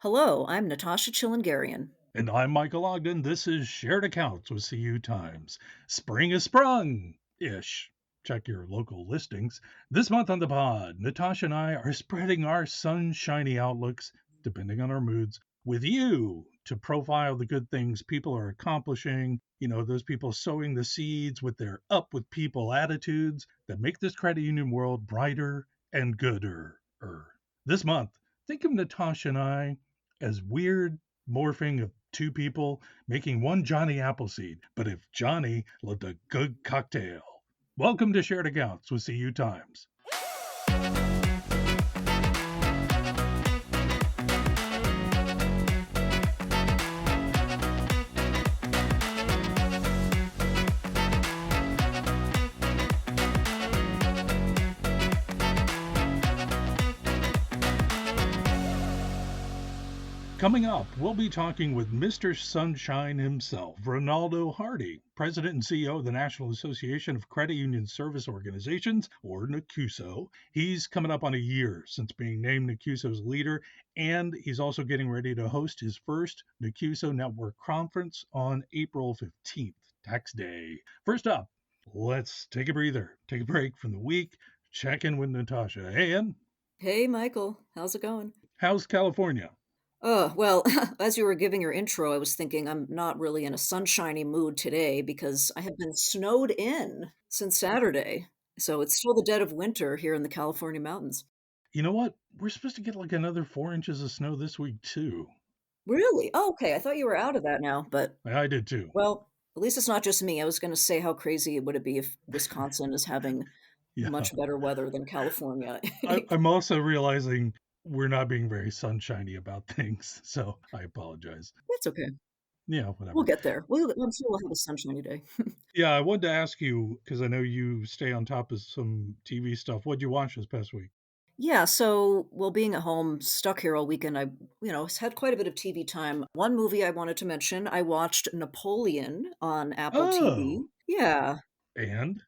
Hello, I'm Natasha Chilingarian. And I'm Michael Ogden. This is Shared Accounts with CU Times. Spring is sprung ish. Check your local listings. This month on the pod, Natasha and I are spreading our sunshiny outlooks, depending on our moods, with you to profile the good things people are accomplishing. Those people sowing the seeds with their up with people attitudes that make this credit union world brighter and gooder. This month, think of Natasha and I as weird morphing of two people making one Johnny Appleseed, but if Johnny loved a good cocktail. Welcome to Shared Accounts with CU Times. Coming up, we'll be talking with Mr. Sunshine himself, Ronaldo Hardy, President and CEO of the National Association of Credit Union Service Organizations, or NACUSO. He's coming up on a year since being named NACUSO's leader, and he's also getting ready to host his first NACUSO Network Conference on April 15th, Tax Day. First up, let's take a breather, take a break from the week, check in with Natasha. Hey, Ann, Hey, Michael. How's it going? how's California? Well, as you were giving your intro, I was thinking I'm not really in a sunshiny mood today because I have been snowed in since Saturday. So it's still the dead of winter here in the California mountains. You know what? We're supposed to get like another 4 inches of snow this week too. Really? Oh, okay. I thought you were out of that now, but I did too. well, at least it's not just me. I was going to say how crazy would it be if Wisconsin is having Yeah. much better weather than California. I'm also realizing we're not being very sunshiny about things, so I apologize. That's okay. Yeah, We'll whatever. get there. I'm sure we'll have a sunshiny day. Yeah, I wanted to ask you because I know you stay on top of some TV stuff. What'd you watch this past week? Yeah, so, well, being at home, stuck here all weekend, I had quite a bit of TV time. One movie I wanted to mention, I watched Napoleon on Apple TV. Oh, Yeah, and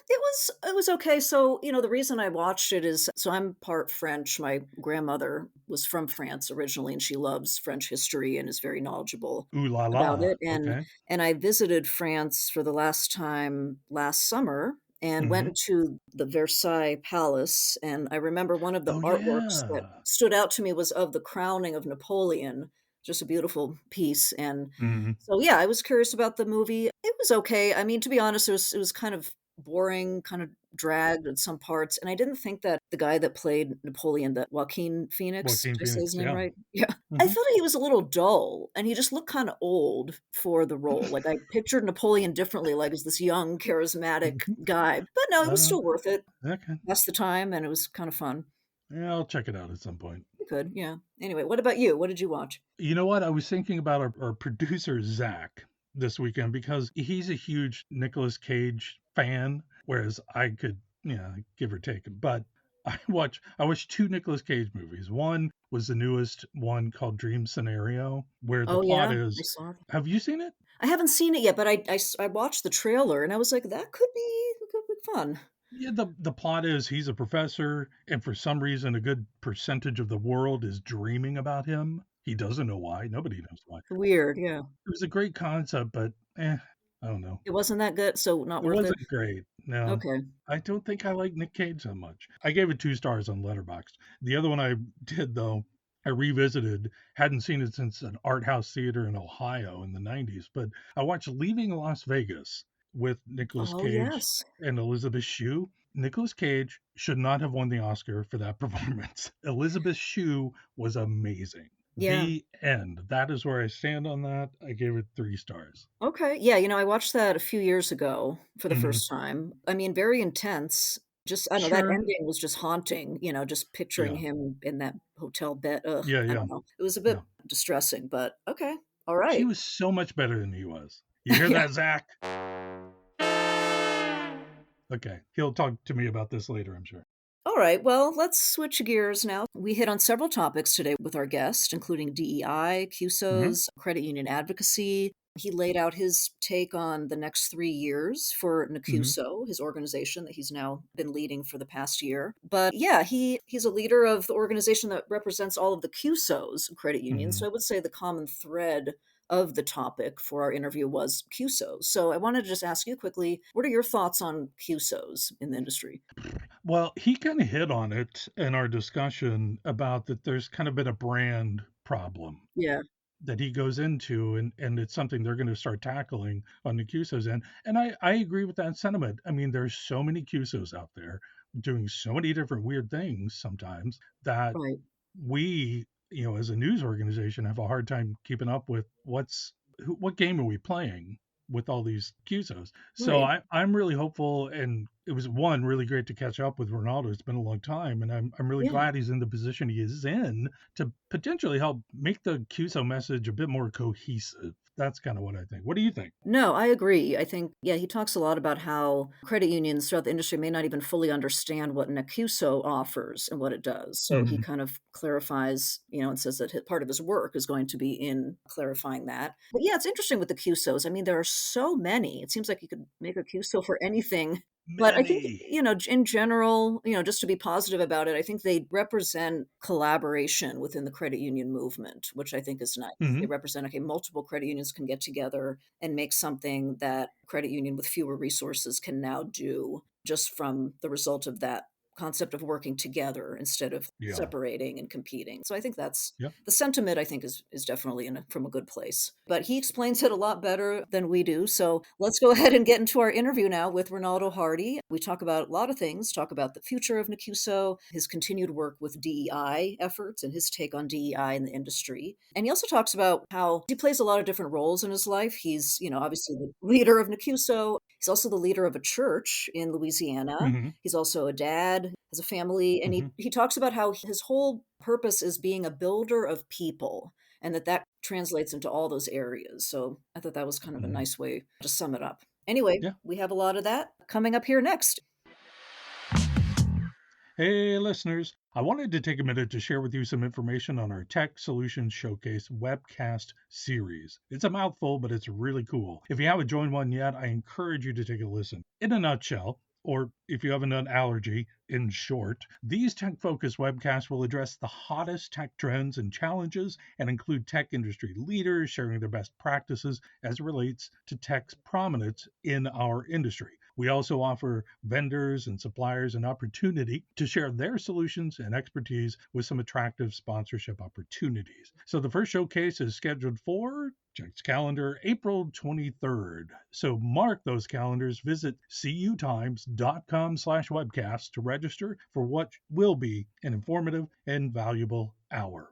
it was okay. So, the reason I watched it is so I'm part French. My grandmother was from France originally, and she loves French history and is very knowledgeable ooh la about la. it, and Okay. and I visited France for the last time last summer and went Hmm. into the Versailles Palace, and I remember one of the Oh artworks that yeah. stood out to me was of the crowning of Napoleon, just a beautiful piece, and Hmm. so, yeah, I was curious about the movie. It was okay. I mean, to be honest, it was kind of boring, kind of dragged in some parts, and I didn't think that the guy that played Napoleon, that Joaquin Phoenix, Joaquin did I say his Phoenix. name Yeah. right? Yeah. I Hmm. thought he was a little dull, and he just looked kinda old for the role. Like, I pictured Napoleon differently, like, as this young, charismatic Hmm. guy, but no, it was Uh, still worth it. okay. That's the time, and it was kinda fun. Yeah, I'll check it out at some point. You could, yeah. Anyway, what about you? What did you watch? You know what? I was thinking about our producer, Zach, this weekend because he's a huge Nicolas Cage fan, whereas I could, give or take. But I watched two Nicolas Cage movies. One was the newest one called Dream Scenario, where the Oh, plot yeah? I is, saw it. have you seen it? I haven't seen it yet, but I watched the trailer and I was like, "That could be fun." Yeah, the plot is he's a professor, and for some reason, a good percentage of the world is dreaming about him. He doesn't know why. Nobody knows why. Weird, yeah. It was a great concept, but I don't know. It wasn't that good, so not It worth it? wasn't great. No. Okay. I don't think I like Nick Cage so much. I gave it 2 stars on Letterboxd. The other one I did, though, I revisited, hadn't seen it since an art house theater in Ohio in the '90s, but I watched Leaving Las Vegas with Nicolas Oh, Cage yes. and Elizabeth Shue. Nicolas Cage should not have won the Oscar for that performance. Elizabeth Shue was amazing. Yeah. The end. That is where I stand on that. I gave it 3 stars. Okay, yeah, I watched that a few years ago for the Mhm. first time. I mean, very intense. Just I don't know, that Sure. ending was just haunting, just picturing Yeah. him in that hotel bed. Ugh, Yeah, I yeah, don't know. It was a yeah. bit distressing, but okay. She Alright. was so much better than he was. You hear Yeah. that, Zach? Okay, he'll talk to me about this later, I'm sure. All right, well, let's switch gears now. We hit on several topics today with our guest, including DEI, Mhm. CUSOs, credit union advocacy. He laid out his take on the next 3 years for Mhm. NACUSO, his organization that he's now been leading for the past year. But yeah, he's a leader of the organization that represents all of the CUSOs, credit unions. So Mhm. I would say the common thread of the topic for our interview was CUSOs. So I wanted to just ask you quickly, what are your thoughts on CUSOs in the industry? Well, he kinda hit on it in our discussion about that there's kind of been a brand problem Yeah, that he goes into, and it's something they're gonna start tackling on the CUSO's end, and I agree with that sentiment. I mean, there's so many CUSOs out there doing so many different weird things sometimes that right. we, as a news organization, have a hard time keeping up with what game are we playing with all these QSOs. So Right. I'm really hopeful, and it was one really great to catch up with Ronaldo. It's been a long time, and I'm really Yeah. glad he's in the position he is in to potentially help make the QSO message a bit more cohesive. That's kind of what I think. What do you think? No, I agree. I think, yeah, he talks a lot about how credit unions throughout the industry may not even fully understand what NACUSO offers and what it does. So he Hmm. kind of clarifies, and says that part of his work is going to be in clarifying that. But yeah, it's interesting with the CUSOs. I mean, there are so many. It seems like you could make a CUSO for anything. But I think, Many. in general, just to be positive about it, I think they represent collaboration within the credit union movement, which I think is nice. They Hmm. represent, okay, multiple credit unions can get together and make something that credit union with fewer resources can now do just from the result of that concept of working together instead of Yeah. separating and competing. So I think that's Yeah. the sentiment. I think is definitely from a good place. But he explains it a lot better than we do. So let's go ahead and get into our interview now with Ronaldo Hardy. We talk about a lot of things, talk about the future of NACUSO, his continued work with DEI efforts and his take on DEI in the industry. And he also talks about how he plays a lot of different roles in his life. He's, obviously the leader of NACUSO. He's also the leader of a church in Louisiana. Hmm. He's also a dad, has a family, and he Hmm. he talks about how his whole purpose is being a builder of people, and that translates into all those areas. So I thought that was kind of a Hmm. nice way to sum it up. Anyway, Yeah. we have a lot of that coming up here next. Hey, listeners, I wanted to take a minute to share with you some information on our Tech Solutions Showcase webcast series. It's a mouthful, but it's really cool. If you haven't joined one yet, I encourage you to take a listen. In a nutshell, or if you have an allergy, in short, these tech focused webcasts will address the hottest tech trends and challenges and include tech industry leaders sharing their best practices as it relates to tech's prominence in our industry. We also offer vendors and suppliers an opportunity to share their solutions and expertise with some attractive sponsorship opportunities. So the first showcase is scheduled for, check its calendar, April 23rd. So mark those calendars. Visit cutimes.com/webcast to register for what will be an informative and valuable hour.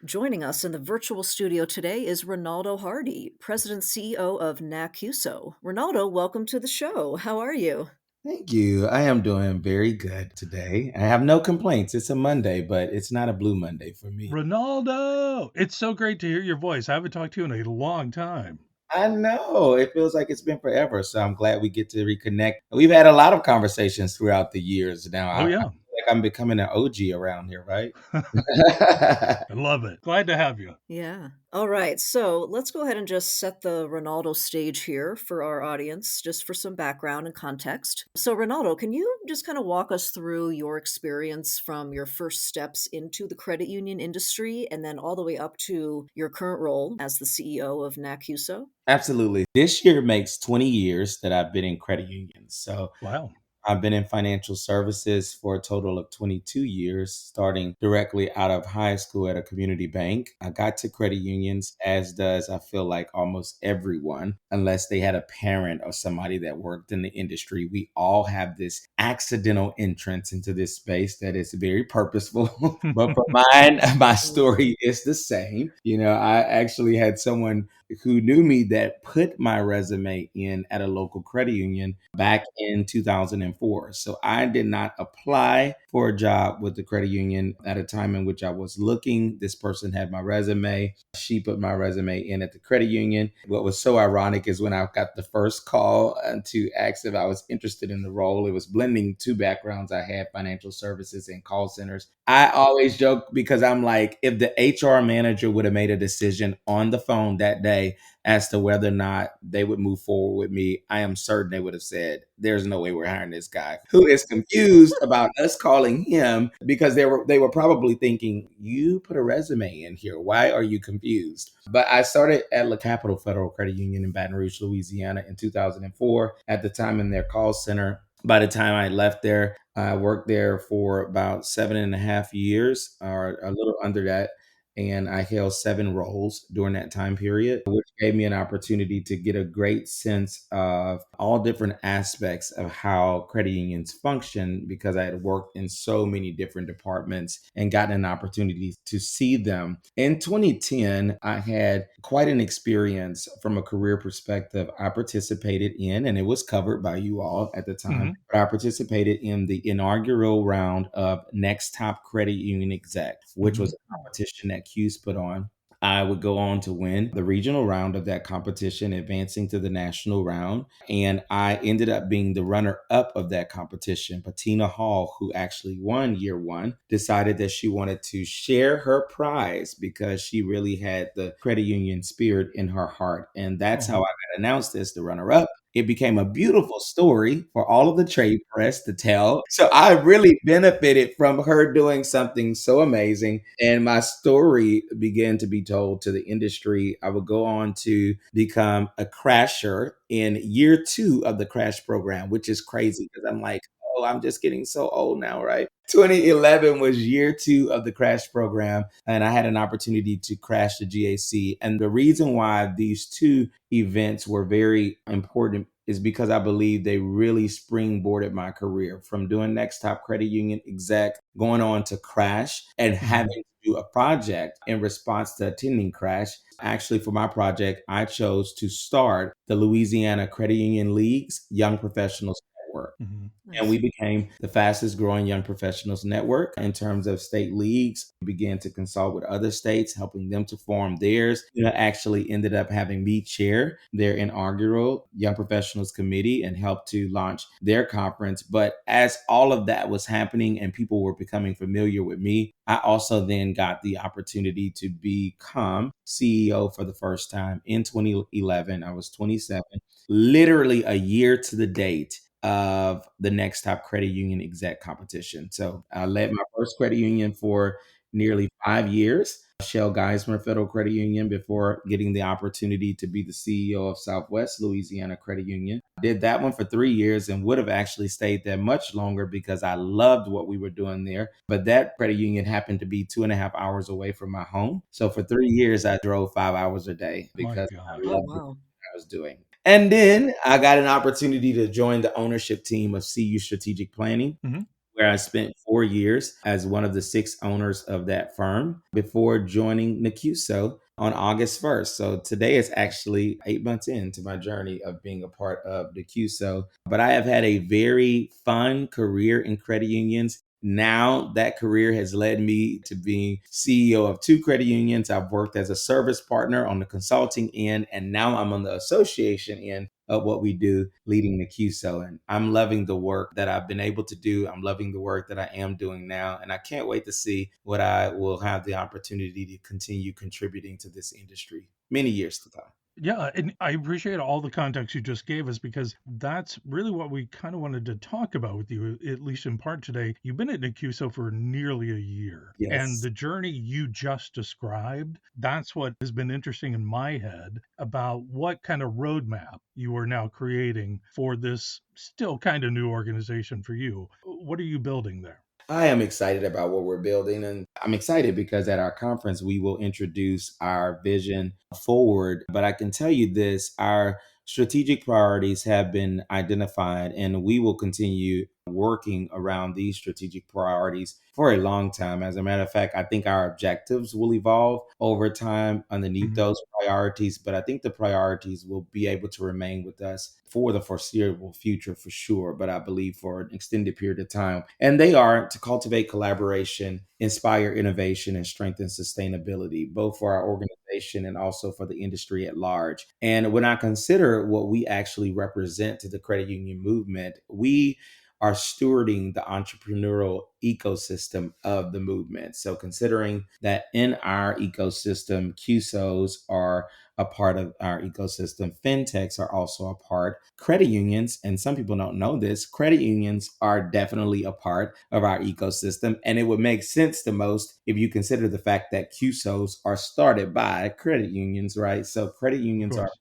Joining us in the virtual studio today is Ronaldo Hardy, President CEO of NACUSO. Ronaldo, welcome to the show. How are you? Thank you. I am doing very good today. I have no complaints. It's a Monday, but it's not a blue Monday for me. Ronaldo, it's so great to hear your voice. I haven't talked to you in a long time. I know it feels like it's been forever, so I'm glad we get to reconnect. We've had a lot of conversations throughout the years now. Oh, I yeah. feel like I'm becoming an OG around here, right? I love it. Glad to have you. Yeah. All right. So let's go ahead and just set the Ronaldo stage here for our audience, just for some background and context. So, Ronaldo, can you just kind of walk us through your experience from your first steps into the credit union industry and then all the way up to your current role as the CEO of NACUSO? Absolutely. This year makes 20 years that I've been in credit unions. So Wow. I've been in financial services for a total of 22 years, starting directly out of high school at a community bank. I got to credit unions, as does I feel like almost everyone, unless they had a parent or somebody that worked in the industry. We all have this accidental entrance into this space that is very purposeful. But for mine, my Mm. story is the same. I actually had someone who knew me that put my resume in at a local credit union back in 2004. So I did not apply for a job with the credit union at a time in which I was looking. This person had my resume. She put my resume in at the credit union. What was so ironic is when I got the first call to ask if I was interested in the role, it was blending two backgrounds I had, financial services and call centers. I always joke because I'm like, if the HR manager would have made a decision on the phone that day as to whether or not they would move forward with me, I am certain they would have said, "There's no way we're hiring this guy," who is confused about us calling him because they were probably thinking, "You put a resume in here. Why are you confused?" But I started at La Capital Federal Credit Union in Baton Rouge, Louisiana in 2004, at the time in their call center. By the time I left there, I worked there for about 7.5 years, or a little under that. And I held seven roles during that time period, which gave me an opportunity to get a great sense of all different aspects of how credit unions function because I had worked in so many different departments and gotten an opportunity to see them. In 2010, I had quite an experience from a career perspective. I participated in, and it was covered by you all at the time, Hmm. but I participated in the inaugural round of Next Top Credit Union Exec, which Hmm. was a competition that Q's put on. I would go on to win the regional round of that competition, advancing to the national round. And I ended up being the runner up of that competition. Patina Hall, who actually won year one, decided that she wanted to share her prize because she really had the credit union spirit in her heart. And that's how I Oh, got announced as the runner up. It became a beautiful story for all of the trade press to tell. So I really benefited from her doing something so amazing. And my story began to be told to the industry. I would go on to become a crasher in year two of the crash program, which is crazy because I'm like, oh, I'm just getting so old now, right? 2011 was year two of the crash program, and I had an opportunity to crash the GAC. And the reason why these two events were very important is because I believe they really springboarded my career from doing Next Top Credit Union exec, going on to crash, and hmm. having to do a project in response to attending crash. Actually, for my project, I chose to start the Louisiana Credit Union League's Young Professionals Network. Hmm. And we Nice. became the fastest growing young professionals network in terms of state leagues. We began to consult with other states, helping them to form theirs. Actually ended up having me chair their inaugural Young Professionals Committee and help to launch their conference. But as all of that was happening and people were becoming familiar with me, I also then got the opportunity to become CEO for the first time in 2011. I was 27, literally a year to the date of the Next Top Credit Union exec competition. So I led my first credit union for nearly 5 years, Shell Geismer Federal Credit Union, before getting the opportunity to be the CEO of Southwest Louisiana Credit Union. Did that one for 3 years and would have actually stayed there much longer because I loved what we were doing there. But that credit union happened to be 2.5 hours away from my home. So for 3 years, I drove 5 hours a day My because I gosh. Oh, loved wow. I was doing. And then I got an opportunity to join the ownership team of CU Strategic Planning, Hmm. where I spent 4 years as one of the six owners of that firm before joining NACUSO on August 1st. So today is actually 8 months into my journey of being a part of NACUSO. But I have had a very fun career in credit unions. Now that career has led me to being CEO of two credit unions. I've worked as a service partner on the consulting end, and now I'm on the association end of what we do, leading the QSO. And I'm loving the work that I've been able to do. I'm loving the work that I am doing now. And I can't wait to see what I will have the opportunity to continue contributing to this industry many years to come. Yeah, and I appreciate all the context you just gave us because that's really what we kind of wanted to talk about with you, at least in part today. You've been at NACUSO for nearly a year, and Yes. the journey you just described, that's what has been interesting in my head about what kind of roadmap you are now creating for this still kind of new organization for you. What are you building there? I am excited about what we're building. And I'm excited because at our conference, we will introduce our vision forward. But I can tell you this, our strategic priorities have been identified, and we will continue working around these strategic priorities for a long time. As a matter of fact, I think our objectives will evolve over time underneath Mhm. those priorities, but I think the priorities will be able to remain with us for the foreseeable future for sure, but I believe for an extended period of time. And they are to cultivate collaboration, inspire innovation, and strengthen sustainability, both for our organization and also for the industry at large. And when I consider what we actually represent to the credit union movement, we are stewarding the entrepreneurial ecosystem of the movement. So, considering that in our ecosystem, QSOs are a part of our ecosystem, fintechs are also a part, credit unions, and some people don't know this, credit unions are definitely a part of our ecosystem. And it would make sense the most if you consider the fact that QSOs are started by credit unions, right? So, credit Of unions are course.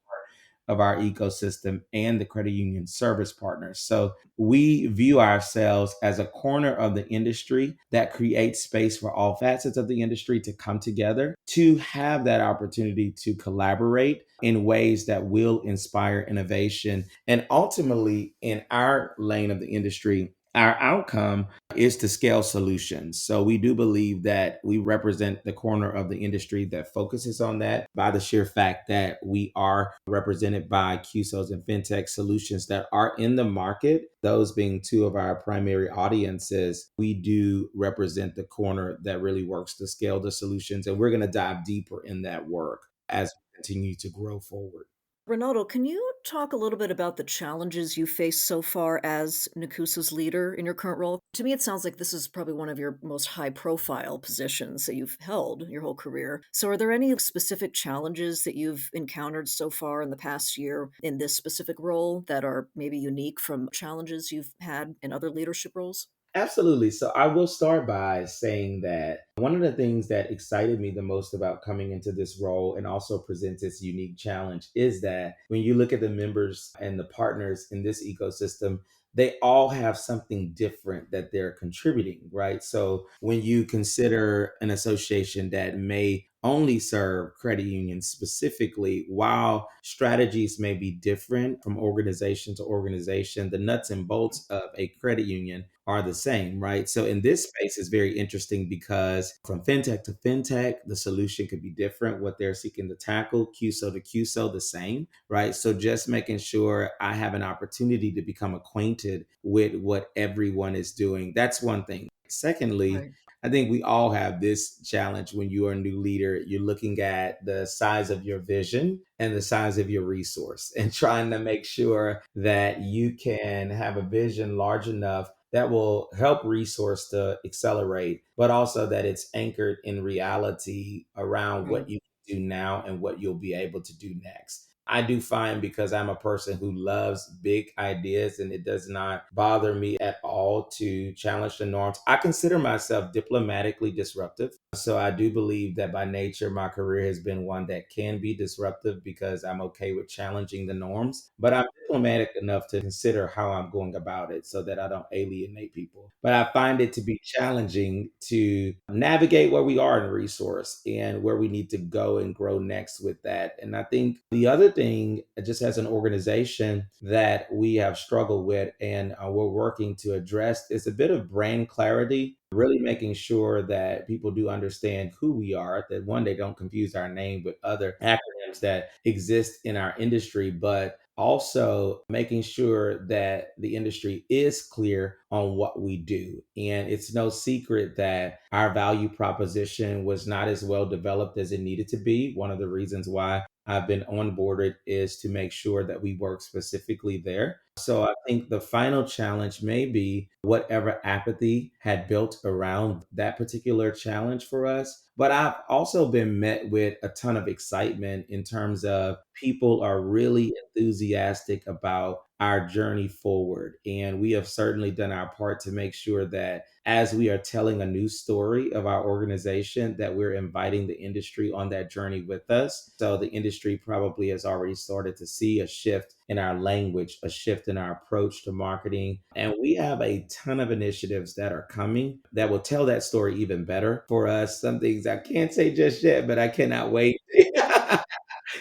of our ecosystem and the credit union service partners. So we view ourselves as a corner of the industry that creates space for all facets of the industry to come together to have that opportunity to collaborate in ways that will inspire innovation. And ultimately, in our lane of the industry, our outcome is to scale solutions. So we do believe that we represent the corner of the industry that focuses on that by the sheer fact that we are represented by QSOs and fintech solutions that are in the market. Those being two of our primary audiences, we do represent the corner that really works to scale the solutions. And we're going to dive deeper in that work as we continue to grow forward. Ronaldo, can you talk a little bit about the challenges you faced so far as NACUSO's leader in your current role? To me, it sounds like this is probably one of your most high profile positions that you've held your whole career. So, are there any specific challenges that you've encountered so far in the past year in this specific role that are maybe unique from challenges you've had in other leadership roles? Absolutely. So I will start by saying that one of the things that excited me the most about coming into this role and also presents its unique challenge is that when you look at the members and the partners in this ecosystem, they all have something different that they're contributing, right? So when you consider an association that may only serve credit unions specifically, while strategies may be different from organization to organization, the nuts and bolts of a credit union are the same, right? So in this space is very interesting because from fintech to fintech, the solution could be different. What they're seeking to tackle, QSO to QSO, the same, right? So just making sure I have an opportunity to become acquainted with what everyone is doing. That's one thing. Secondly, Right. I think we all have this challenge when you are a new leader. You're looking at the size of your vision and the size of your resource and trying to make sure that you can have a vision large enough that will help resource to accelerate, but also that it's anchored in reality around Right. what you can do now and what you'll be able to do next. I do find because I'm a person who loves big ideas and it does not bother me at all to challenge the norms. I consider myself diplomatically disruptive. So I do believe that by nature, my career has been one that can be disruptive because I'm okay with challenging the norms. But I'm diplomatic enough to consider how I'm going about it so that I don't alienate people. But I find it to be challenging to navigate where we are in resource and where we need to go and grow next with that. And I think the other thing, just as an organization, that we have struggled with and we're working to address is a bit of brand clarity, really making sure that people do understand who we are, that one, they don't confuse our name with other acronyms that exist in our industry, but also making sure that the industry is clear on what we do. And it's no secret that our value proposition was not as well developed as it needed to be. One of the reasons why I've been onboarded is to make sure that we work specifically there. So I think the final challenge may be whatever apathy had built around that particular challenge for us. But I've also been met with a ton of excitement in terms of people are really enthusiastic about our journey forward. And we have certainly done our part to make sure that as we are telling a new story of our organization, that we're inviting the industry on that journey with us. So the industry probably has already started to see a shift in our language, a shift in our approach to marketing. And we have a ton of initiatives that are coming that will tell that story even better for us. Some things I can't say just yet, but I cannot wait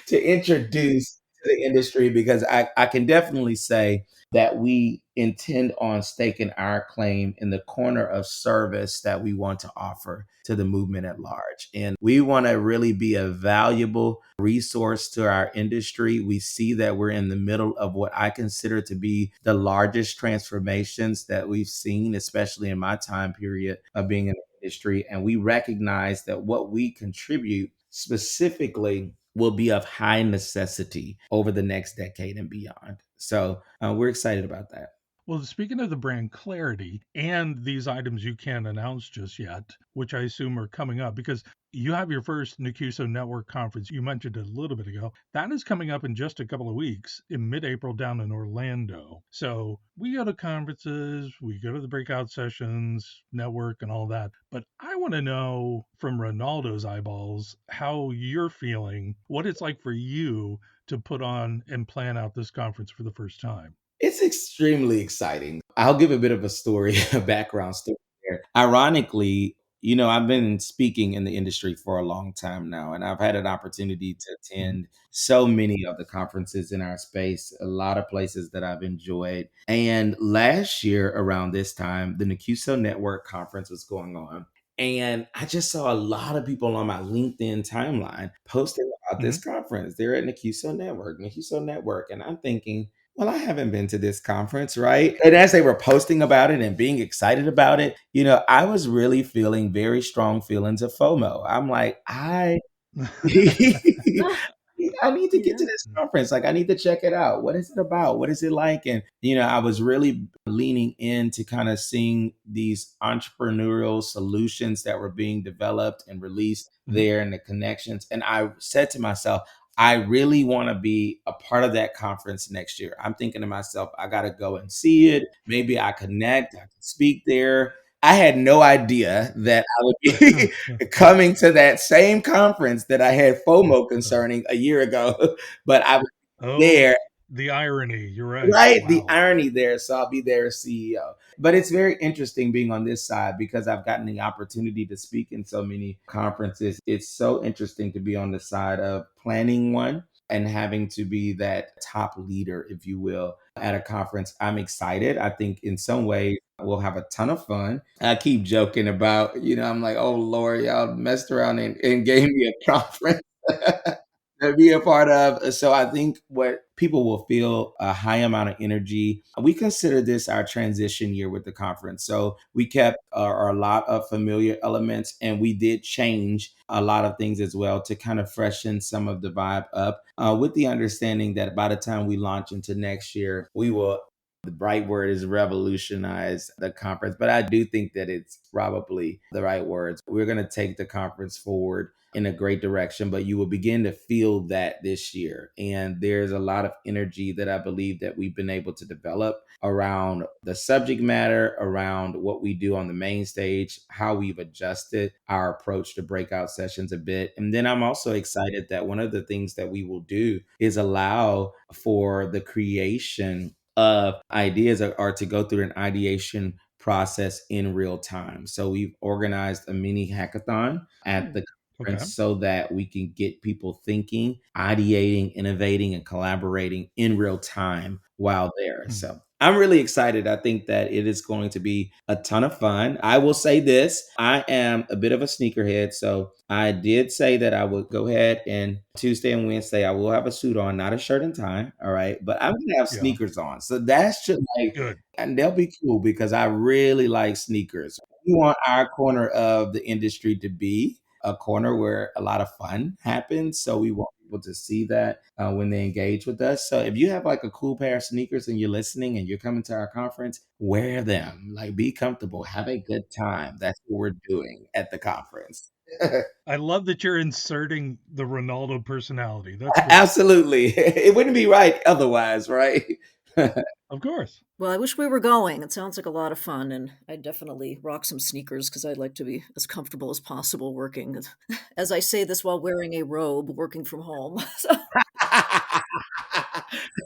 to introduce the industry because I can definitely say that we intend on staking our claim in the corner of service that we want to offer to the movement at large. And we want to really be a valuable resource to our industry. We see that we're in the middle of what I consider to be the largest transformations that we've seen, especially in my time period of being in the industry. And we recognize that what we contribute specifically will be of high necessity over the next decade and beyond. So we're excited about that. Well, speaking of the brand clarity and these items you can't announce just yet, which I assume are coming up because you have your first NACUSO network conference. You mentioned it a little bit ago. That is coming up in just a couple of weeks in mid April down in Orlando. So we go to conferences, we go to the breakout sessions, network, and all that. But I want to know from Ronaldo's eyeballs how you're feeling, what it's like for you to put on and plan out this conference for the first time. It's extremely exciting. I'll give a bit of a story, a background story there. Ironically, I've been speaking in the industry for a long time now, and I've had an opportunity to Mhm. attend so many of the conferences in our space, a lot of places that I've enjoyed. And last year, around this time, the NACUSO Network conference was going on. And I just saw a lot of people on my LinkedIn timeline posting about this Mhm. conference. They're at NACUSO Network, NACUSO Network. And I'm thinking, well, I haven't been to this conference, right? And as they were posting about it and being excited about it, I was really feeling very strong feelings of FOMO. I'm like, I need to get to Yeah. this conference. Like, I need to check it out. What is it about? What is it like? And, I was really leaning into kind of seeing these entrepreneurial solutions that were being developed and released Mhm. there and the connections. And I said to myself, I really want to be a part of that conference next year. I'm thinking to myself, I got to go and see it. Maybe I connect, I can speak there. I had no idea that I would be coming to that same conference that I had FOMO concerning a year ago, but I was Oh, there. the irony. You're right. Right, the Wow. irony there. So I'll be there as CEO. But it's very interesting being on this side because I've gotten the opportunity to speak in so many conferences. It's so interesting to be on the side of planning one and having to be that top leader, if you will, at a conference. I'm excited. I think in some ways we'll have a ton of fun. I keep joking about, I'm like, oh Lord, y'all messed around and gave me a conference. To be a part of. So I think what people will feel a high amount of energy. We consider this our transition year with the conference. So we kept a lot of familiar elements and we did change a lot of things as well to kind of freshen some of the vibe up with the understanding that by the time we launch into next year, we will, the right word is revolutionize the conference, but I do think that it's probably the right words. We're going to take the conference forward in a great direction, but you will begin to feel that this year. And there's a lot of energy that I believe that we've been able to develop around the subject matter, around what we do on the main stage, how we've adjusted our approach to breakout sessions a bit. And then I'm also excited that one of the things that we will do is allow for the creation of ideas or to go through an ideation process in real time. So we've organized a mini hackathon at Hmm. the Okay. conference so that we can get people thinking, ideating, innovating, and collaborating in real time while there. Hmm. So I'm really excited. I think that it is going to be a ton of fun. I will say this, I am a bit of a sneakerhead. So I did say that I would go ahead and Tuesday and Wednesday, I will have a suit on, not a shirt and tie. All right. But I'm going to have Yeah. sneakers on. So that's just like, Good. and they'll be cool because I really like sneakers. We want our corner of the industry to be a corner where a lot of fun happens. So we want people to see that when they engage with us. So if you have like a cool pair of sneakers and you're listening and you're coming to our conference, wear them. Like be comfortable, have a good time. That's what we're doing at the conference. I love that you're inserting the Ronaldo personality. That's great. Absolutely. It wouldn't be right otherwise, right? Of course. Well, I wish we were going. It sounds like a lot of fun, and I'd definitely rock some sneakers because I'd like to be as comfortable as possible working. As I say this while wearing a robe, working from home. So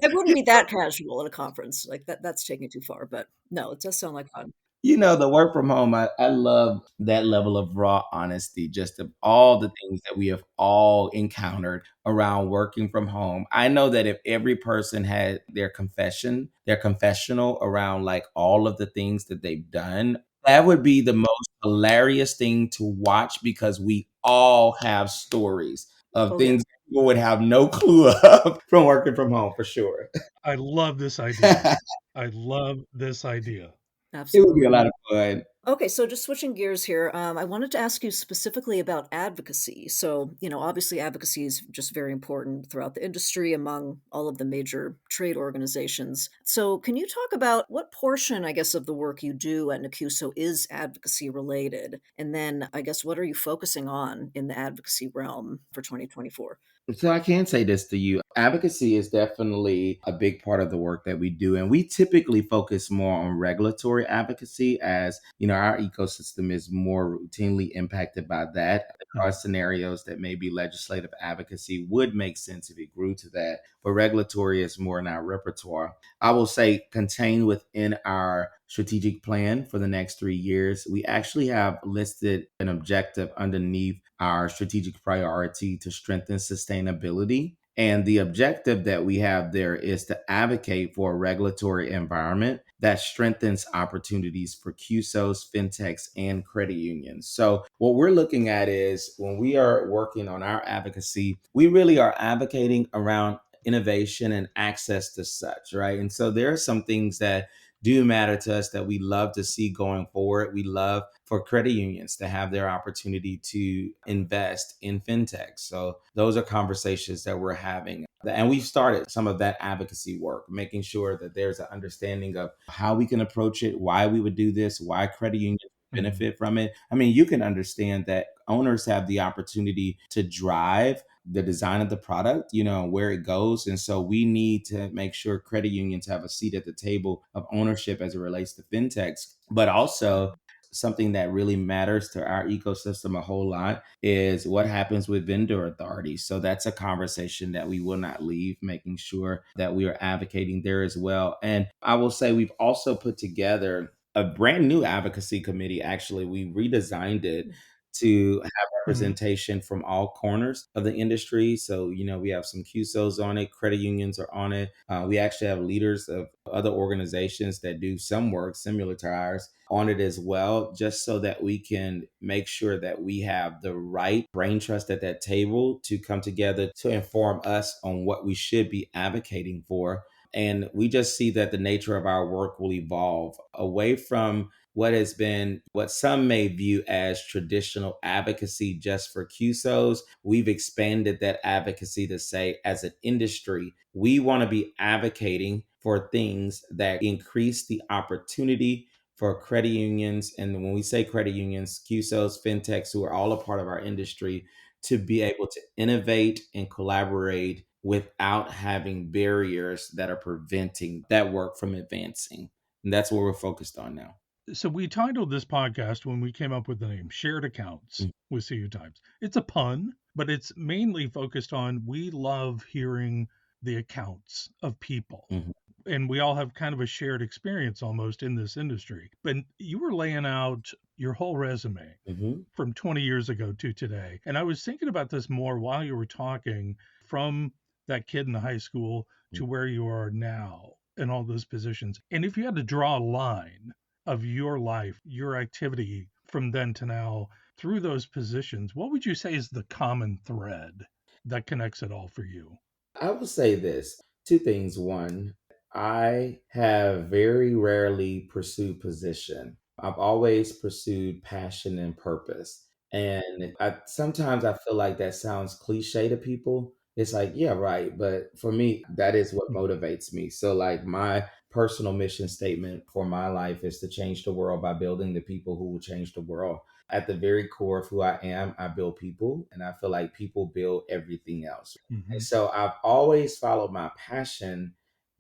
it wouldn't be that casual at a conference. Like that's taking it too far, but no, it does sound like fun. The work from home, I love that level of raw honesty, just of all the things that we have all encountered around working from home. I know that if every person had their confessional around like all of the things that they've done, that would be the most hilarious thing to watch because we all have stories of Oh, yeah, things people would have no clue of from working from home for sure. I love this idea. I love this idea. It would be a absolutely. lot of fun. Okay, so just switching gears here, I wanted to ask you specifically about advocacy. So, obviously, advocacy is just very important throughout the industry among all of the major trade organizations. So, can you talk about what portion, I guess, of the work you do at NACUSO is advocacy related? And then, I guess, what are you focusing on in the advocacy realm for 2024? So I can say this to you. Advocacy is definitely a big part of the work that we do. And we typically focus more on regulatory advocacy as, our ecosystem is more routinely impacted by that. There are Mhm, scenarios that maybe legislative advocacy would make sense if it grew to that, but regulatory is more in our repertoire. I will say contained within our strategic plan for the next 3 years, we actually have listed an objective underneath our strategic priority to strengthen sustainability. And the objective that we have there is to advocate for a regulatory environment that strengthens opportunities for CUSOs, fintechs, and credit unions. So, what we're looking at is when we are working on our advocacy, we really are advocating around innovation and access to such, right? And so, there are some things that do matter to us that we love to see going forward. We love for credit unions to have their opportunity to invest in fintech. So those are conversations that we're having. And we've started some of that advocacy work, making sure that there's an understanding of how we can approach it, why we would do this, why credit unions mhm. benefit from it. I mean, you can understand that owners have the opportunity to drive the design of the product, where it goes. And so we need to make sure credit unions have a seat at the table of ownership as it relates to fintechs, but also something that really matters to our ecosystem a whole lot is what happens with vendor authorities. So that's a conversation that we will not leave, making sure that we are advocating there as well. And I will say we've also put together a brand new advocacy committee. Actually, we redesigned it to have Mhm. representation from all corners of the industry. So, we have some QSOs on it, credit unions are on it. We actually have leaders of other organizations that do some work similar to ours on it as well, just so that we can make sure that we have the right brain trust at that table to come together to inform us on what we should be advocating for. And we just see that the nature of our work will evolve away from what has been what some may view as traditional advocacy just for QSOs. We've expanded that advocacy to say, as an industry, we want to be advocating for things that increase the opportunity for credit unions. And when we say credit unions, QSOs, fintechs, who are all a part of our industry, to be able to innovate and collaborate without having barriers that are preventing that work from advancing. And that's what we're focused on now. So we titled this podcast when we came up with the name Shared Accounts with CU Times. It's a pun, but it's mainly focused on we love hearing the accounts of people. Mhm, And we all have kind of a shared experience almost in this industry. But you were laying out your whole resume mhm, from 20 years ago to today. And I was thinking about this more while you were talking, from that kid in the high school mhm. to where you are now in all those positions. And if you had to draw a line of your life, your activity from then to now through those positions, what would you say is the common thread that connects it all for you? I will say this two things. One, I have very rarely pursued position. I've always pursued passion and purpose. And sometimes I feel like that sounds cliche to people. It's like, yeah, right. But for me, that is what Mhm, motivates me. So, like, my personal mission statement for my life is to change the world by building the people who will change the world. At the very core of who I am, I build people, and I feel like people build everything else. And mhm, so I've always followed my passion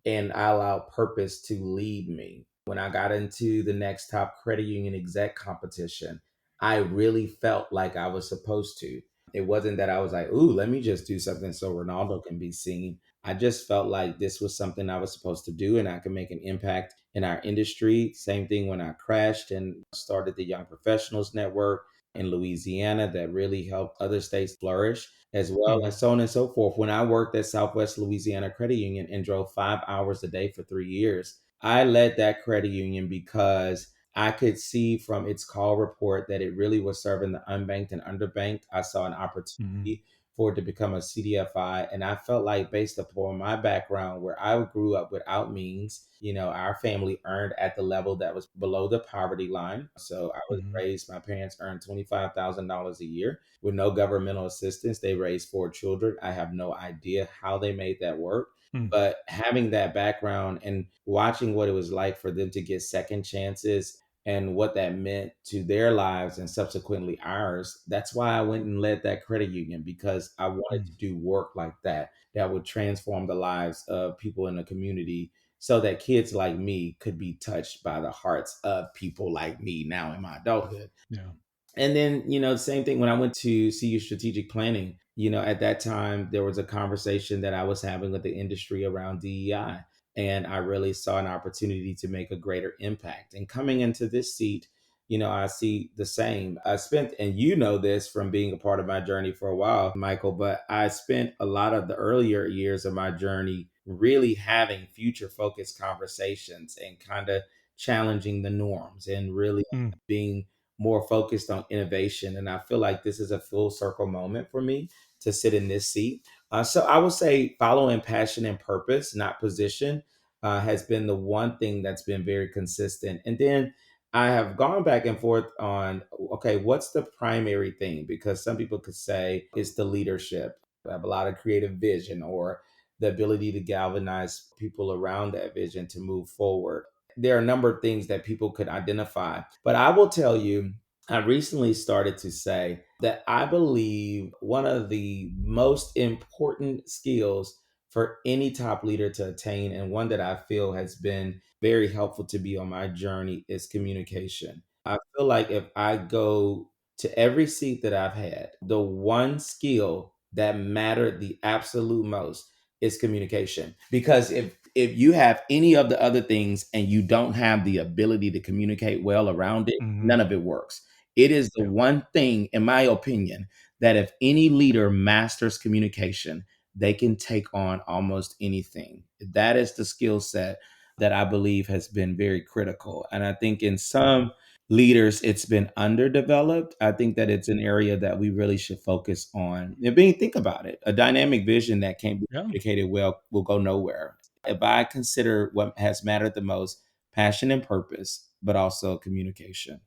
and I allowed purpose to lead me. When I got into the next top credit union exec competition, I really felt like I was supposed to. It wasn't that I was like, ooh, let me just do something so Ronaldo can be seen. I just felt like this was something I was supposed to do and I could make an impact in our industry. Same thing when I crashed and started the Young Professionals Network in Louisiana that really helped other states flourish as well, and Mhm. so on and so forth. When I worked at Southwest Louisiana Credit Union and drove 5 hours a day for 3 years, I led that credit union because I could see from its call report that it really was serving the unbanked and underbanked. I saw an Mhm. opportunity for it to become a CDFI. And I felt like, based upon my background, where I grew up without means, our family earned at the level that was below the poverty line. So I was Mhm. raised, my parents earned $25,000 a year with no governmental assistance. They raised four children. I have no idea how they made that work. Mm. But having that background and watching what it was like for them to get second chances and what that meant to their lives and subsequently ours, that's why I went and led that credit union, because I wanted to Mm. do work like that that would transform the lives of people in the community so that kids like me could be touched by the hearts of people like me now in my adulthood. Yeah. And then, the same thing when I went to CU strategic planning, at that time, there was a conversation that I was having with the industry around DEI. And I really saw an opportunity to make a greater impact. And coming into this seat, I see the same. I spent, and you know this from being a part of my journey for a while, Michael, but I spent a lot of the earlier years of my journey really having future focused conversations and kind of challenging the norms and really Mm. being more focused on innovation. And I feel like this is a full circle moment for me to sit in this seat. So I would say following passion and purpose, not position, has been the one thing that's been very consistent. And then I have gone back and forth on, okay, what's the primary thing? Because some people could say it's the leadership. I have a lot of creative vision, or the ability to galvanize people around that vision to move forward. There are a number of things that people could identify. But I will tell you, I recently started to say that I believe one of the most important skills for any top leader to attain, and one that I feel has been very helpful to be on my journey, is communication. I feel like if I go to every seat that I've had, the one skill that mattered the absolute most is communication. Because if you have any of the other things and you don't have the ability to communicate well around it, Mhm. none of it works. It is the Yeah. one thing, in my opinion, that if any leader masters communication, they can take on almost anything. That is the skill set that I believe has been very critical. And I think in some leaders, it's been underdeveloped. I think that it's an area that we really should focus on. And being, think about it, a dynamic vision that can't be Yeah. communicated well will go nowhere. If I consider what has mattered the most, passion and purpose, but also communication.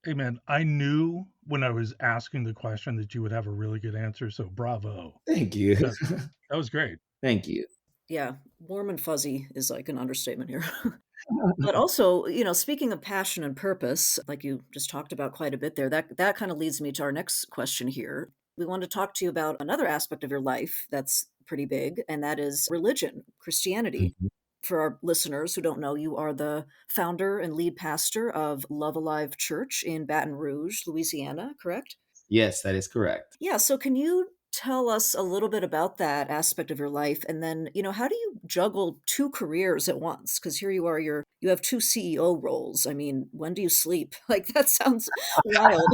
Hey, man, I knew when I was asking the question that you would have a really good answer, so bravo. Thank you. That that was great. Thank you. Yeah, warm and fuzzy is like an understatement here. But also, speaking of passion and purpose, like you just talked about quite a bit there, that kind of leads me to our next question here. We want to talk to you about another aspect of your life that's pretty big, and that is religion, Christianity. Mhm. For our listeners who don't know, you are the founder and lead pastor of Love Alive Church in Baton Rouge, Louisiana, correct? Yes, that is correct. Yeah, so can you tell us a little bit about that aspect of your life? And then, how do you juggle two careers at once? Because here you are, you have two CEO roles. I mean, when do you sleep? Like that sounds wild.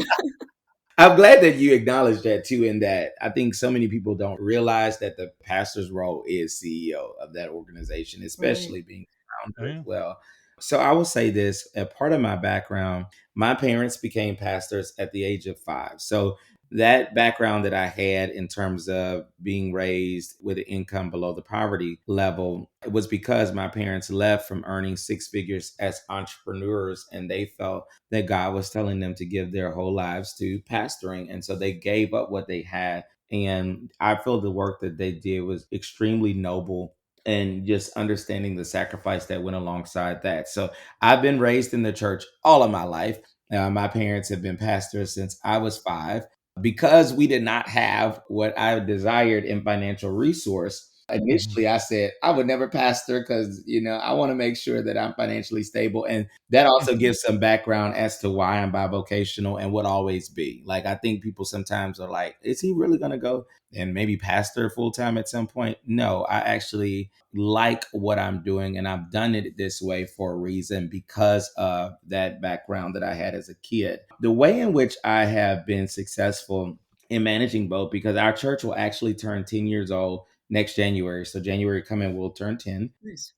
I'm glad that you acknowledged that too, in that I think so many people don't realize that the pastor's role is CEO of that organization, Right. especially being a Oh, founder as yeah. well. So I will say this, a part of my background, my parents became pastors at the age of 5. So that background that I had in terms of being raised with an income below the poverty level, it was because my parents left from earning six figures as entrepreneurs, and they felt that God was telling them to give their whole lives to pastoring. And so they gave up what they had. And I feel the work that they did was extremely noble, and just understanding the sacrifice that went alongside that. So I've been raised in the church all of my life. My parents have been pastors since I was 5. Because we did not have what I desired in financial resource, Mhm. Initially, I said I would never pastor because, I want to make sure that I'm financially stable. And that also gives some background as to why I'm bivocational and would always be. Like, I think people sometimes are like, is he really going to go and maybe pastor full time at some point? No, I actually like what I'm doing. And I've done it this way for a reason because of that background that I had as a kid. The way in which I have been successful in managing both, because our church will actually turn 10 years old next January. So January coming, we'll turn 10. Nice.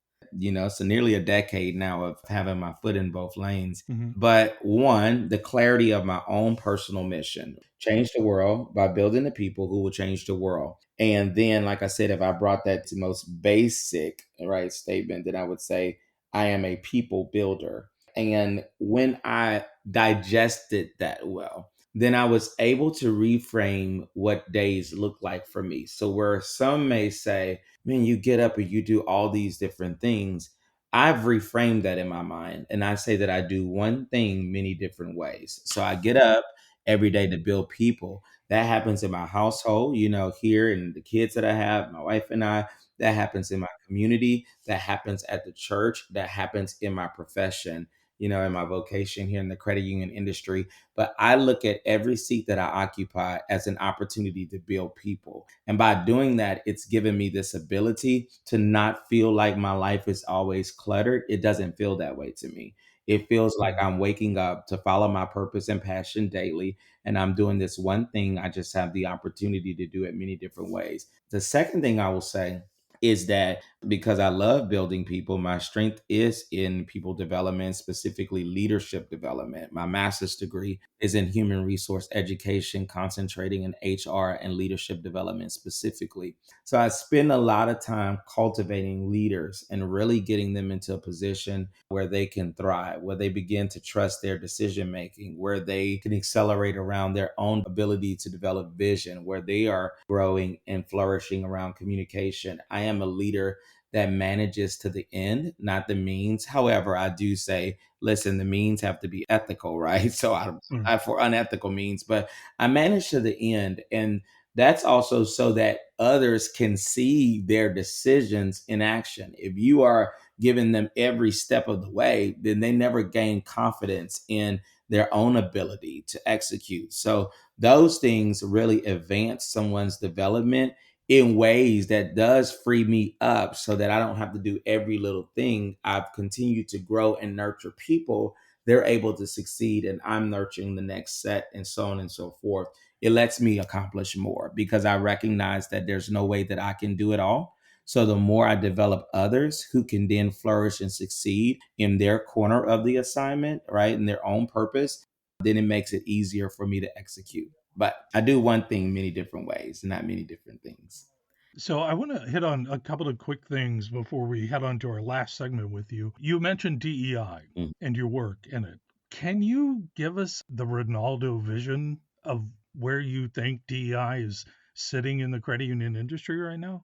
So nearly a decade now of having my foot in both lanes. Mhm. But one, the clarity of my own personal mission, change the world by building the people who will change the world. And then, like I said, if I brought that to most basic, right, statement, then I would say I am a people builder. And when I digested that well, then I was able to reframe what days look like for me. So where some may say, man, you get up and you do all these different things. I've reframed that in my mind. And I say that I do one thing many different ways. So I get up every day to build people. That happens in my household, here and the kids that I have, my wife and I. That happens in my community. That happens at the church. That happens in my profession, in my vocation here in the credit union industry. But I look at every seat that I occupy as an opportunity to build people. And by doing that, it's given me this ability to not feel like my life is always cluttered. It doesn't feel that way to me. It feels like Mhm. I'm waking up to follow my purpose and passion daily. And I'm doing this one thing. I just have the opportunity to do it many different ways. The second thing I will say is that because I love building people, my strength is in people development, specifically leadership development. My master's degree is in human resource education, concentrating in HR and leadership development specifically. So I spend a lot of time cultivating leaders and really getting them into a position where they can thrive, where they begin to trust their decision making, where they can accelerate around their own ability to develop vision, where they are growing and flourishing around communication. I am a leader that manages to the end, not the means. However, I do say, listen, the means have to be ethical, right? So Mm. I for unethical means, but I manage to the end. And that's also so that others can see their decisions in action. If you are giving them every step of the way, then they never gain confidence in their own ability to execute. So those things really advance someone's development in ways that does free me up so that I don't have to do every little thing. I've continued to grow and nurture people. They're able to succeed, and I'm nurturing the next set, and so on and so forth. It lets me accomplish more because I recognize that there's no way that I can do it all. So the more I develop others who can then flourish and succeed in their corner of the assignment, right, in their own purpose, then it makes it easier for me to execute. But I do one thing many different ways, not many different things. So I want to hit on a couple of quick things before we head on to our last segment with you. You mentioned DEI Mm. and your work in it. Can you give us the Ronaldo vision of where you think DEI is sitting in the credit union industry right now?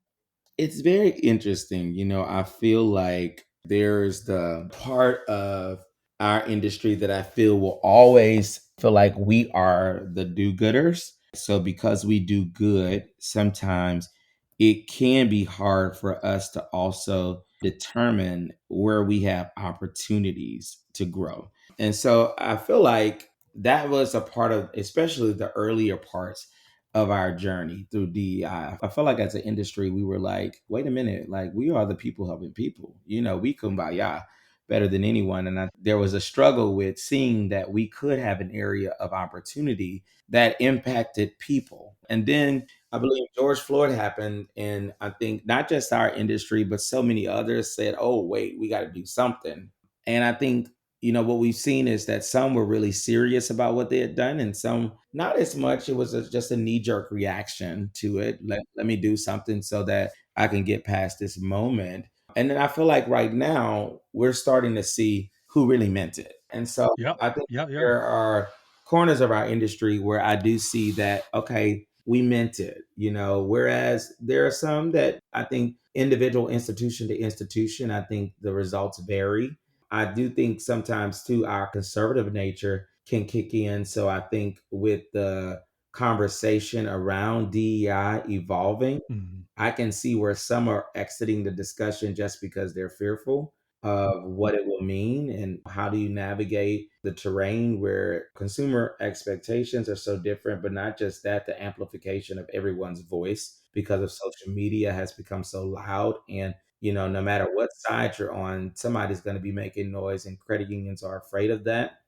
It's very interesting. I feel like there's the part of our industry that I feel will always feel like we are the do gooders. So, because we do good, sometimes it can be hard for us to also determine where we have opportunities to grow. And so, I feel like that was a part of, especially the earlier parts of our journey through DEI. I felt like as an industry, we were like, wait a minute, like we are the people helping people. We kumbaya better than anyone. And there was a struggle with seeing that we could have an area of opportunity that impacted people. And then I believe George Floyd happened. And I think not just our industry, but so many others said, oh, wait, we got to do something. And I think what we've seen is that some were really serious about what they had done, and some not as much. It was just a knee jerk reaction to it. Let me do something so that I can get past this moment. And then I feel like right now we're starting to see who really meant it. And so Yep. I think Yeah. Yeah. there are corners of our industry where I do see that, okay, we meant it, whereas there are some that I think individual institution to institution, I think the results vary. I do think sometimes too our conservative nature can kick in. So I think with the conversation around DEI evolving. Mhm. I can see where some are exiting the discussion just because they're fearful of what it will mean, and how do you navigate the terrain where consumer expectations are so different, but not just that, the amplification of everyone's voice because of social media has become so loud. And no matter what side you're on, somebody's going to be making noise, and credit unions are afraid of that.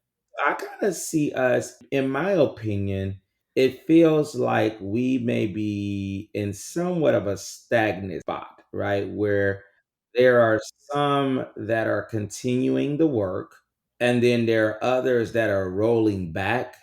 I kind of see us, in my opinion, it feels like we may be in somewhat of a stagnant spot, right? Where there are some that are continuing the work, and then there are others that are rolling back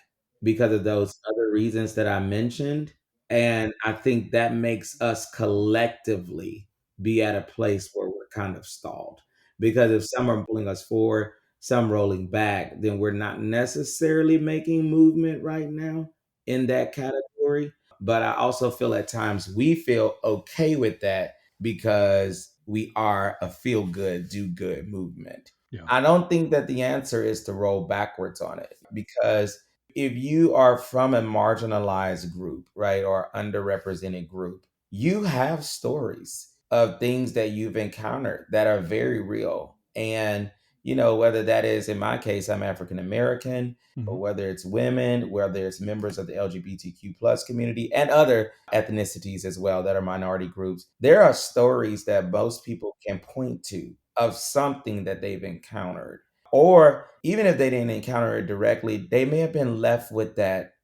because of those other reasons that I mentioned. And I think that makes us collectively be at a place where we're kind of stalled. Because if some are pulling us forward, some rolling back, then we're not necessarily making movement right now in that category. But I also feel at times we feel okay with that because we are a feel good, do good movement. Yeah. I don't think that the answer is to roll backwards on it, because if you are from a marginalized group, right, or underrepresented group, you have stories of things that you've encountered that are very real. And, whether that is, in my case, I'm African American, or Mhm. whether it's women, whether it's members of the LGBTQ plus community and other ethnicities as well that are minority groups, there are stories that most people can point to of something that they've encountered. Or even if they didn't encounter it directly, they may have been left with that,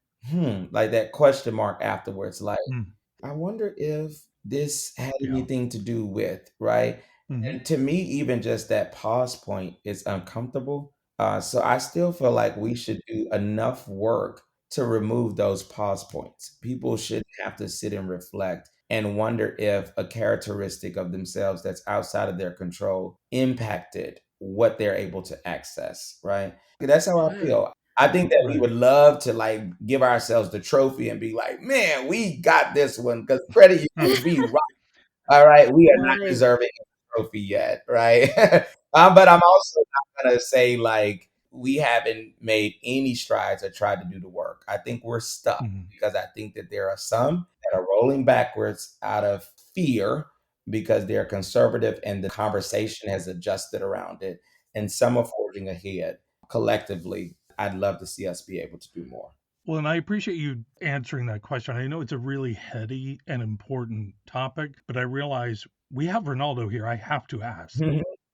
like that question mark afterwards, like, Mm. I wonder if this had Yeah. anything to do with, right? Mhm. And to me, even just that pause point is uncomfortable. So I still feel like we should do enough work to remove those pause points. People shouldn't have to sit and reflect and wonder if a characteristic of themselves that's outside of their control impacted what they're able to access, right? That's how I Right. feel. I think that we Right. would love to like give ourselves the trophy and be like, man, we got this one because credit unions, we rock. All right, we are not Right. deserving of the trophy yet, right? But I'm also not gonna say like we haven't made any strides or tried to do the work. I think we're stuck Mhm. because I think that there are some that are rolling backwards out of fear because they're conservative and the conversation has adjusted around it, and some are forging ahead. Collectively, I'd love to see us be able to do more. Well, and I appreciate you answering that question. I know it's a really heady and important topic, but I realize we have Ronaldo here. I have to ask.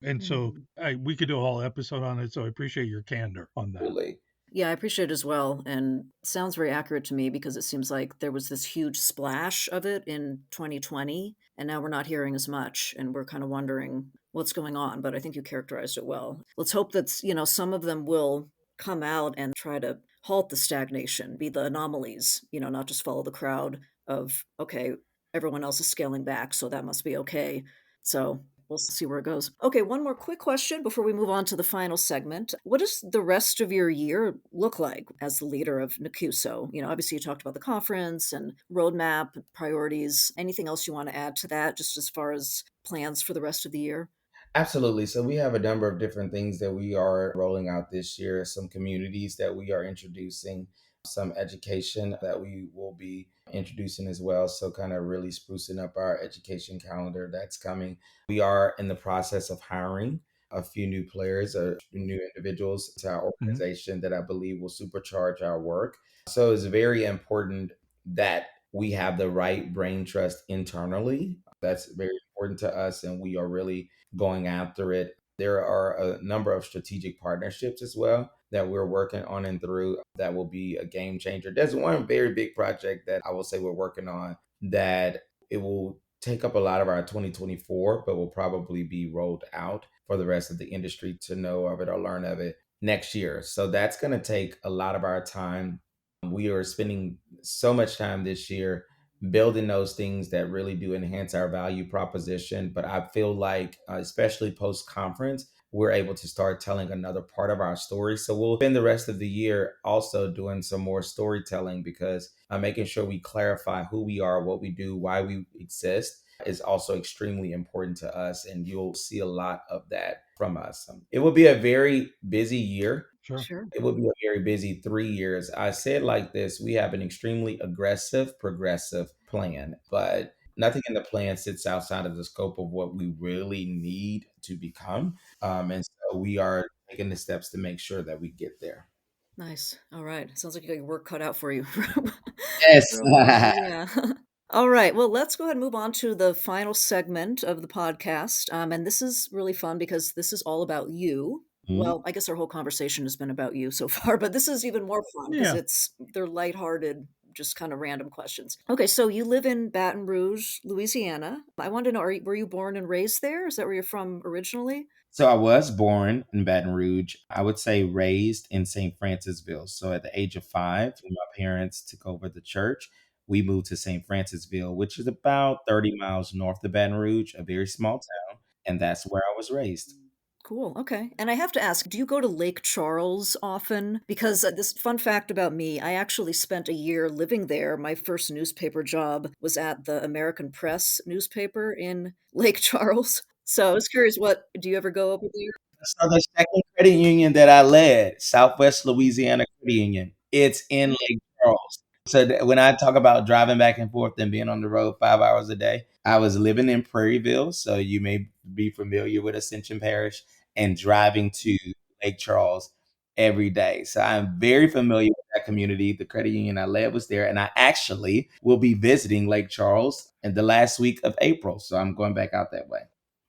And so Mhm. we could do a whole episode on it. So I appreciate your candor on that. Absolutely. Yeah, I appreciate it as well, and sounds very accurate to me because it seems like there was this huge splash of it in 2020, and now we're not hearing as much, and we're kind of wondering what's going on, but I think you characterized it well. Let's hope that, some of them will come out and try to halt the stagnation, be the anomalies, not just follow the crowd of, okay, everyone else is scaling back, so that must be okay. So we'll see where it goes. Okay, one more quick question before we move on to the final segment. What does the rest of your year look like as the leader of NACUSO? Obviously you talked about the conference and roadmap, priorities. Anything else you want to add to that, just as far as plans for the rest of the year? Absolutely. So we have a number of different things that we are rolling out this year, some communities that we are introducing, some education that we will be introducing as well. So kind of really sprucing up our education calendar that's coming. We are in the process of hiring a few new players or new individuals to our Mhm. organization that I believe will supercharge our work. So it's very important that we have the right brain trust internally. That's very important to us, and we are really going after it. There are a number of strategic partnerships as well that we're working on and through that will be a game changer. There's one very big project that I will say we're working on that it will take up a lot of our 2024, but will probably be rolled out for the rest of the industry to know of it or learn of it next year. So that's going to take a lot of our time. We are spending so much time this year building those things that really do enhance our value proposition. But I feel like, especially post conference, we're able to start telling another part of our story. So we'll spend the rest of the year also doing some more storytelling because making sure we clarify who we are, what we do, why we exist is also extremely important to us. And you'll see a lot of that from us. It will be a very busy year. Sure. Sure. It will be a very busy 3 years. I said like this, we have an extremely aggressive, progressive plan, but nothing in the plan sits outside of the scope of what we really need to become. And so we are taking the steps to make sure that we get there. Nice. All right. Sounds like you got your work cut out for you Yes. for a while. Yeah. All right. Well, let's go ahead and move on to the final segment of the podcast. And this is really fun because this is all about you. Mhm. Well, I guess our whole conversation has been about you so far, but this is even more fun because Yeah. they're lighthearted, just kind of random questions. Okay, so you live in Baton Rouge, Louisiana. I wanted to know, were you born and raised there? Is that where you're from originally? So I was born in Baton Rouge. I would say raised in St. Francisville. So at the age of 5, when my parents took over the church, we moved to St. Francisville, which is about 30 miles north of Baton Rouge, a very small town. And that's where I was raised. Cool. Okay. And I have to ask, do you go to Lake Charles often? Because this fun fact about me, I actually spent a year living there. My first newspaper job was at the American Press newspaper in Lake Charles. So I was curious, what do you ever go over there? So the second credit union that I led, Southwest Louisiana Credit Union, it's in Lake Charles. So when I talk about driving back and forth and being on the road 5 hours a day, I was living in Prairieville, so you may be familiar with Ascension Parish, and driving to Lake Charles every day. So I'm very familiar with that community. The credit union I led was there, and I actually will be visiting Lake Charles in the last week of April. So I'm going back out that way.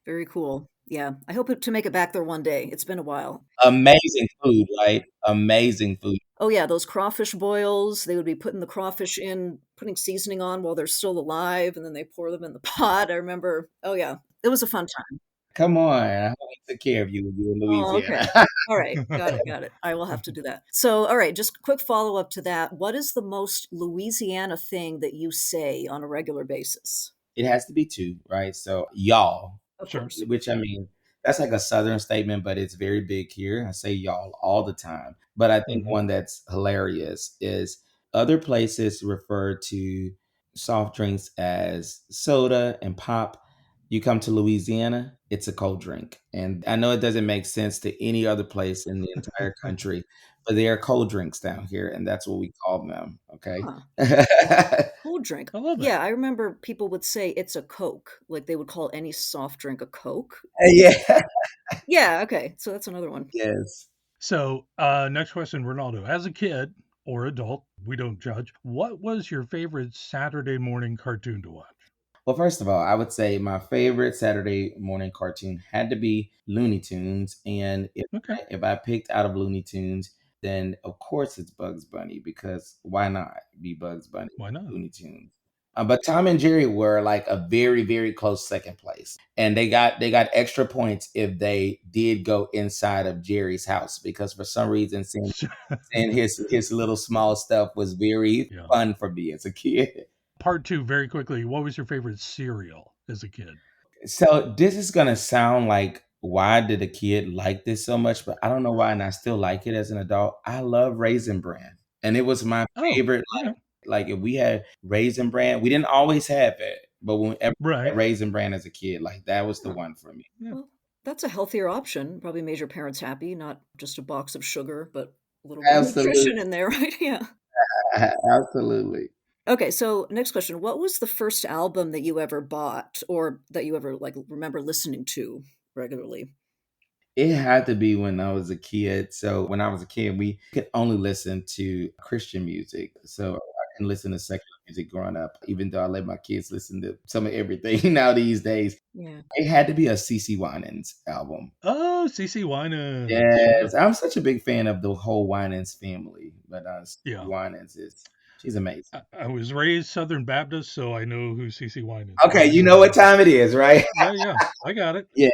Very cool. Yeah. I hope to make it back there one day. It's been a while. Amazing food, right? Amazing food. Oh, yeah. Those crawfish boils, they would be putting the crawfish in, putting seasoning on while they're still alive, and then they pour them in the pot. I remember. Oh, yeah. It was a fun time. Come on, I hope we took care of you when you were in Oh, okay. Louisiana. All right. Got it, got it. I will have to do that. So, all right, just quick follow-up to that. What is the most Louisiana thing that you say on a regular basis? It has to be 2, right? So, y'all, Of Sure. course. which I mean, that's like a Southern statement, but it's very big here. I say y'all all the time. But I think Hmm. one that's hilarious is other places refer to soft drinks as soda and pop. You come to Louisiana, it's a cold drink. And I know it doesn't make sense to any other place in the entire country, but they are cold drinks down here, and that's what we call them. Okay. Huh. Cold drink. I love it. Yeah, I remember people would say it's a Coke, like they would call any soft drink a Coke. Yeah. Yeah, okay. So that's another one. Yes. So, next question, Ronaldo. As a kid or adult, we don't judge. What was your favorite Saturday morning cartoon to watch? Well, first of all, I would say my favorite Saturday morning cartoon had to be Looney Tunes. And Okay. if I picked out of Looney Tunes, then of course it's Bugs Bunny because why not be Bugs Bunny, Why not? Looney Tunes? But Tom and Jerry were like a very, very close second place, and they got extra points if they did go inside of Jerry's house because for some reason seeing his little small stuff was very Yeah. fun for me as a kid. Part two, very quickly. What was your favorite cereal as a kid? So this is gonna sound like why did a kid like this so much? But I don't know why, and I still like it as an adult. I love Raisin Bran, and it was my Oh, favorite. okay. Like if we had Raisin Bran, we didn't always have it, but whenever we Right. had Raisin Bran as a kid, like that was the Huh. one for me. Yeah. Well, that's a healthier option. Probably made your parents happy, not just a box of sugar, but a little more Absolutely, nutrition in there, right? Yeah. absolutely. Okay, so next question. What was the first album that you ever bought or that you ever like remember listening to regularly? It had to be when I was a kid. So when I was a kid, we could only listen to Christian music. So I can listen to secular music growing up, even though I let my kids listen to some of everything now these days. Yeah. It had to be a CC Winans album. Oh, CC Winans. Yes, Sure. I'm such a big fan of the whole Winans family, but CC Yeah. Winans is she's amazing. I was raised Southern Baptist, so I know who CC Winans Okay, is. you know what time it is, right? Yeah, yeah. I got it. Yes.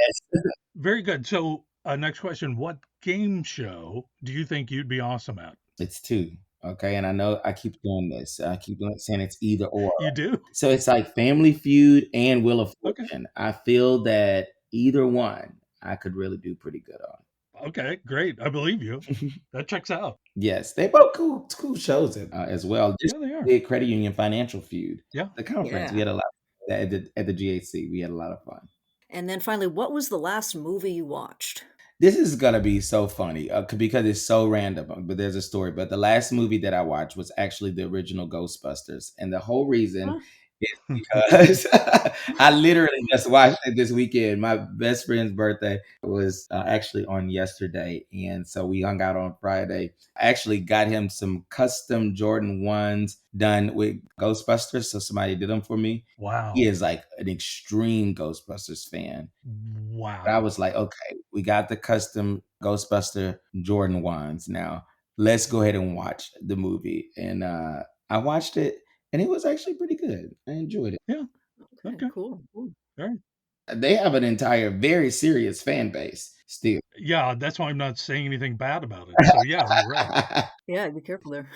Very good. So, next question. What game show do you think you'd be awesome at? It's 2. Okay, and I know I keep doing this. I keep saying it's either or. You do? So it's like Family Feud and Wheel of Okay. Fortune. I feel that either one I could really do pretty good Okay, great. I believe you. on. That checks out. Yes, they both cool shows as well. Just Yeah, they are. did Credit Union Financial Feud. Yeah. The conference we Yeah. had a lot at the GHC. We had a lot of fun. And then finally, what was the last movie you watched? This is gonna be so funny because it's so random. But there's a story. But the last movie that I watched was actually the original Ghostbusters, and the whole reason Huh? is because I literally just watched it this weekend. My best friend's birthday was actually on yesterday, and so we hung out on Friday. I actually got him some custom Jordan ones done with Ghostbusters, so somebody did them for me. He Wow. is like an extreme Ghostbusters fan. But I Wow. was like, okay, we got the custom Ghostbuster Jordan ones. Now let's go ahead and watch the movie. And I watched it, and it was actually pretty good. I enjoyed it. Yeah. Okay, Okay. cool, cool. All right. They have an entire, very serious fan base still. Yeah, that's why I'm not saying anything bad about it. So yeah, you're right. Yeah, be careful there.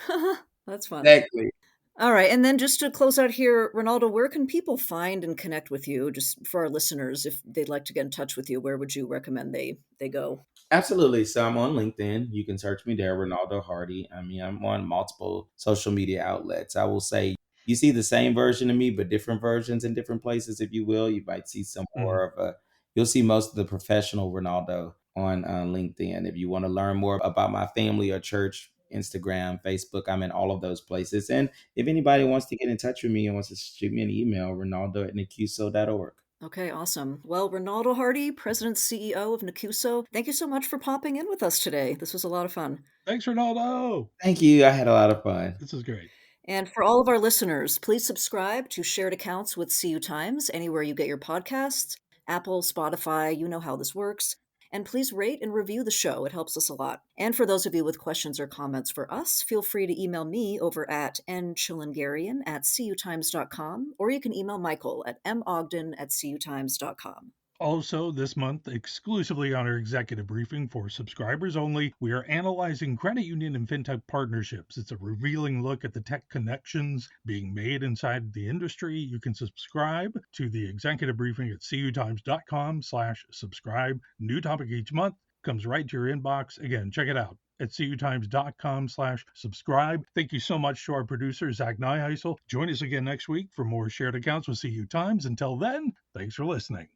That's fun. Exactly. All right, and then just to close out here, Ronaldo, where can people find and connect with you? Just for our listeners, if they'd like to get in touch with you, where would you recommend they go? Absolutely. So I'm on LinkedIn. You can search me there, Ronaldo Hardy. I mean, I'm on multiple social media outlets. I will say you see the same version of me, but different versions in different places, if you will. You might see some Mhm. more of a, you'll see most of the professional Ronaldo on LinkedIn. If you want to learn more about my family or church, Instagram, Facebook, I'm in all of those places. And if anybody wants to get in touch with me and wants to shoot me an email, Ronaldo at NACUSO.org. Okay, awesome. Well, Ronaldo Hardy, President CEO of NACUSO, thank you so much for popping in with us today. This was a lot of fun. Thanks, Ronaldo. Thank you. I had a lot of fun. This is great. And for all of our listeners, please subscribe to Shared Accounts with CU Times anywhere you get your podcasts, Apple, Spotify, you know how this works. And please rate and review the show. It helps us a lot. And for those of you with questions or comments for us, feel free to email me over at nchillingarian@cutimes.com, or you can email Michael at mogden@cutimes.com. Also, this month, exclusively on our executive briefing for subscribers only, we are analyzing credit union and fintech partnerships. It's a revealing look at the tech connections being made inside the industry. You can subscribe to the executive briefing at cutimes.com/subscribe. New topic each month comes right to your inbox. Again, check it out at cutimes.com/subscribe. Thank you so much to our producer, Zach Nyheisel. Join us again next week for more shared accounts with CU Times. Until then, thanks for listening.